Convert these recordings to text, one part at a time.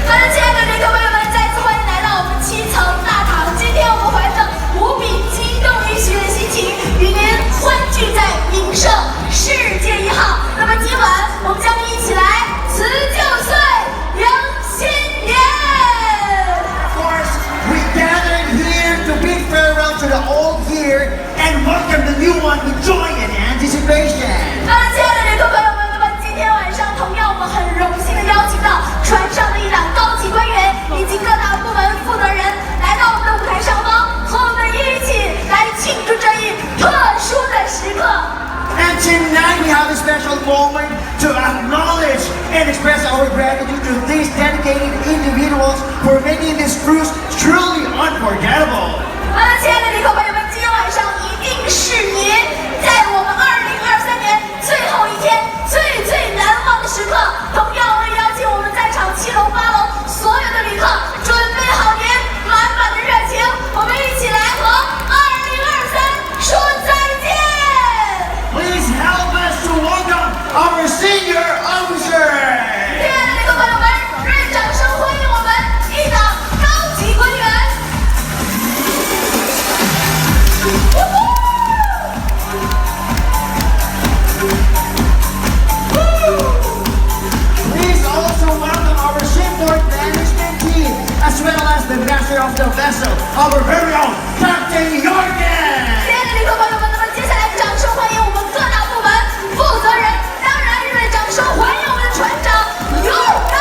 好的，亲爱的旅客朋友们，再次欢迎来到我们7层大堂。今天我们怀着无比激动与喜悦的心情，与您欢聚在名胜世界1号。那么今晚我们将一起来辞旧岁，迎新年。Of course, we gathered here to bid farewell to the old year and welcome the new one with joy and anticipation. 好的，亲爱的旅客朋友们，那么今天晚上同样我们很荣幸的邀请到船上的一档高级官员以及各大部门负责人来到我们的舞台上方，和我们一起来庆祝这一特殊的时刻。And tonight we have a special moment to acknowledge and express our gratitude to these dedicated individuals for making this cruise truly unforgettable. 好的，亲爱的旅客朋友们，今天晚上一定是您在我们2023年最后一天最难忘的时刻。同样，我们邀请我们在场7楼、8楼所有的旅客准备好您满满的热情，我们一起来和2023说再见。Please help us to welcome our senior officer. 亲爱的旅客朋友们，热烈掌声欢迎我们一档高级官员。Please also welcome our shipboard management team as well as the master of the vessel, our very own Captain Jorgen. 亲爱的旅客朋友们，那么接下来掌声欢迎我们各大部门负责人，当然热烈掌声欢迎我们的船长Jorgen。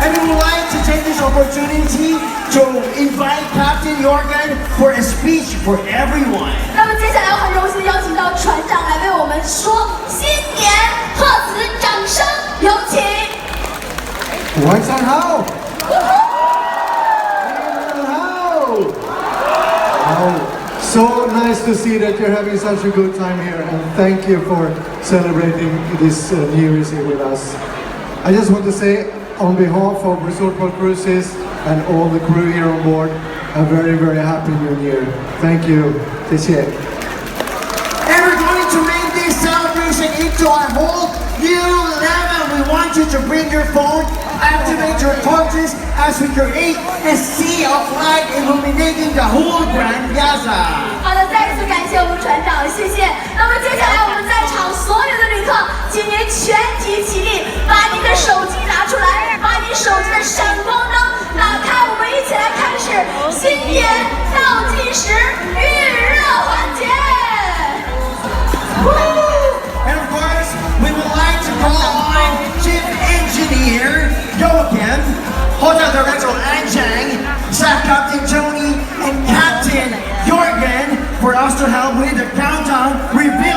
And we would like to take this opportunity to invite Captain Jorgen for a speech for everyone. 那么接下来我很荣幸地邀请到船长来为我们说新年贺词，掌声有请。晚上好。So nice to see that you're having such a good time here, and thank you for celebrating this New Year's Eve with us. I just want to say, on behalf of Resort World Cruises and all the crew here on board, a very happy New Year. Thank you. This year. And we're going to make this celebration into a whole new level. We want you to bring your phone, activate your torches as we create a sea of light illuminating the whole Grand Piazza. 好的，再次感谢我们船长，谢谢。那么接下来我们在场所有的旅客，请您全体起立，把您的手机拿出来，把您手机的闪光灯打开，我们一起来开始新年倒计时预热环节。And of course, we would like to call on Chief Engineer Joachim, Hotel Director An Chang, Staff Captain Tony, and Captain Jorgen for us to help with the countdown reveal.